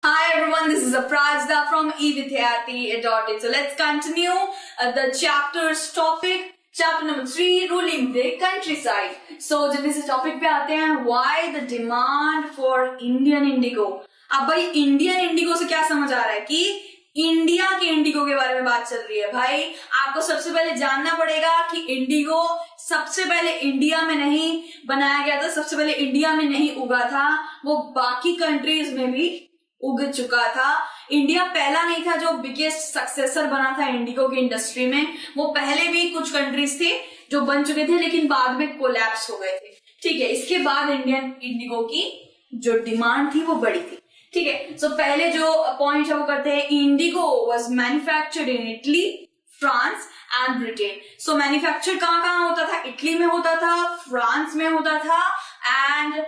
Hi everyone, this is Aprajda from evidyarthi.in. So let's continue the chapter's topic. Chapter number 3, ruling the countryside. So जब इस topic पे आते हैं, why the demand for Indian indigo. अब भाई Indian Indigo से क्या समझ आ रहा है कि इंडिया के इंडिगो के बारे में बात चल रही है। भाई आपको सबसे पहले जानना पड़ेगा कि इंडिगो सबसे पहले इंडिया में नहीं बनाया गया था, सबसे पहले इंडिया में नहीं उगा था, वो बाकी कंट्रीज में भी उग चुका था। इंडिया पहला नहीं था जो बिगेस्ट सक्सेसर बना था इंडिगो की इंडस्ट्री में। वो पहले भी कुछ कंट्रीज थे जो बन चुके थे लेकिन बाद में कोलैप्स हो गए थे। ठीक है, इसके बाद इंडियन इंडिगो की जो डिमांड थी वो बढ़ी थी। ठीक है, सो पहले जो पॉइंट है वो करते हैं, Indigo was manufactured in Italy, France and Britain. So manufacture कहाँ होता था? इटली में होता था, फ्रांस में होता था एंड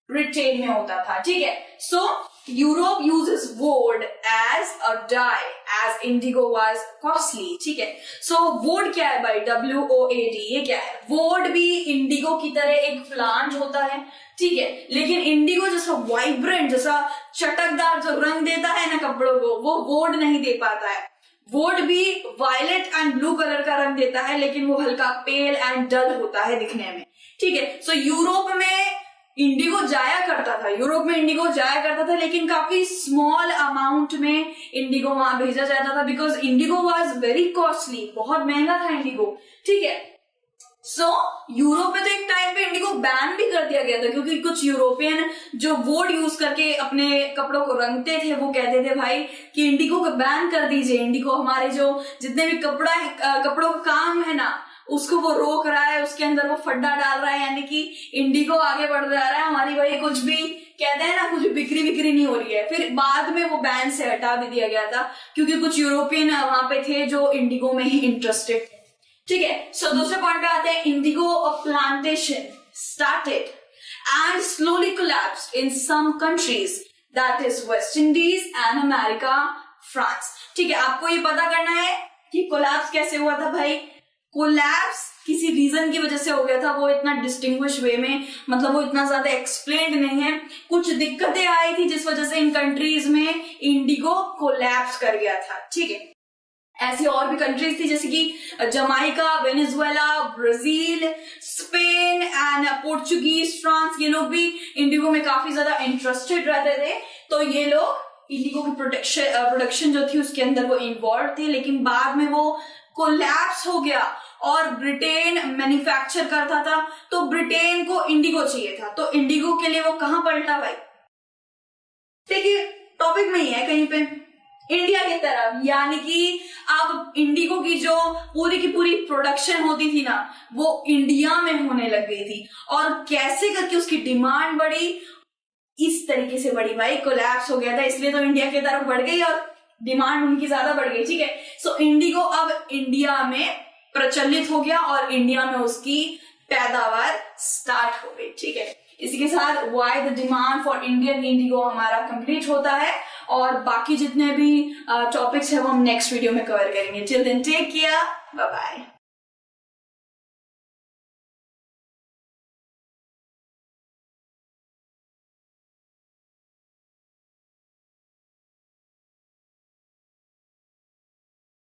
ब्रिटेन में होता था। ठीक है, so Europe uses woad as a dye as indigo was costly. ठीक है, सो वुड क्या है भाई? WOAD, ये क्या है? वुड भी इंडिगो की तरह एक प्लांट होता है। ठीक है, लेकिन इंडिगो जैसा वाइब्रेंट, जैसा चटकदार जो रंग देता है ना कपड़ों को, वो वुड नहीं दे पाता है। वुड भी वायलेट एंड ब्लू कलर का रंग देता है लेकिन वो हल्का पेल एंड डल होता है दिखने में। ठीक है, सो यूरोप में इंडिगो जाया करता था, यूरोप में इंडिगो जाया करता था लेकिन काफी स्मॉल अमाउंट में इंडिगो वहां भेजा जाता था because Indigo was very costly, बहुत महंगा था इंडिगो। ठीक है, सो यूरोप में तो एक टाइम पे इंडिगो बैन भी कर दिया गया था क्योंकि कुछ यूरोपियन जो वुड यूज करके अपने कपड़ों को रंगते थे वो कहते थे भाई कि इंडिगो को बैन कर दीजिए, इंडिगो हमारे जो जितने भी कपड़ों का काम है ना उसको वो रोक रहा है, उसके अंदर वो फड्डा डाल रहा है, यानी कि इंडिगो आगे बढ़ जा रहा है, हमारी भाई कुछ भी कहते हैं ना, कुछ बिक्री नहीं हो रही है। फिर बाद में वो बैन से हटा भी दिया गया था क्योंकि कुछ यूरोपियन वहां पे थे जो इंडिगो में ही इंटरेस्टेड थे। ठीक है, सो दूसरे पॉइंट पे आते हैं, indigo plantation started and slowly collapsed in some countries, that is West Indies and America, France. ठीक है, आपको ये पता करना है कि कोलैप्स कैसे हुआ था भाई। कोलैप्स किसी रीजन की वजह से हो गया था, वो इतना डिस्टिंग्विश वे में, मतलब वो इतना ज्यादा एक्सप्लेन्ड नहीं है। कुछ दिक्कतें आई थी जिस वजह से इन कंट्रीज में इंडिगो कोलैप्स कर गया था। ठीक है, ऐसी और भी कंट्रीज थी जैसे कि Jamaica, Venezuela, Brazil, Spain and Portuguese, France, ये लोग भी इंडिगो में काफी ज्यादा इंटरेस्टेड रहते थे। तो ये लोग इंडिगो की प्रोडक्शन जो थी उसके अंदर वो इन्वॉल्व थे, लेकिन बाद में वो कोलैप्स हो गया और ब्रिटेन मैन्युफैक्चर करता था तो ब्रिटेन को इंडिगो चाहिए था, तो इंडिगो के लिए वो कहां पलटा भाई? देखिए टॉपिक में ही है कहीं पे इंडिया की तरफ, यानी कि अब इंडिगो की जो पूरी की पूरी प्रोडक्शन होती थी ना वो इंडिया में होने लग गई थी। और कैसे करके उसकी डिमांड बढ़ी, इस तरीके से बढ़ी भाई, कोलैप्स हो गया था इसलिए तो इंडिया की तरफ बढ़ गई और डिमांड उनकी ज्यादा बढ़ गई। ठीक है, सो इंडिगो अब इंडिया में प्रचलित हो गया और इंडिया में उसकी पैदावार स्टार्ट हो गई। ठीक है, इसी के साथ why the demand for Indian Indigo हमारा कंप्लीट होता है और बाकी जितने भी टॉपिक्स है वो हम नेक्स्ट वीडियो में कवर करेंगे। Till then take care, bye bye.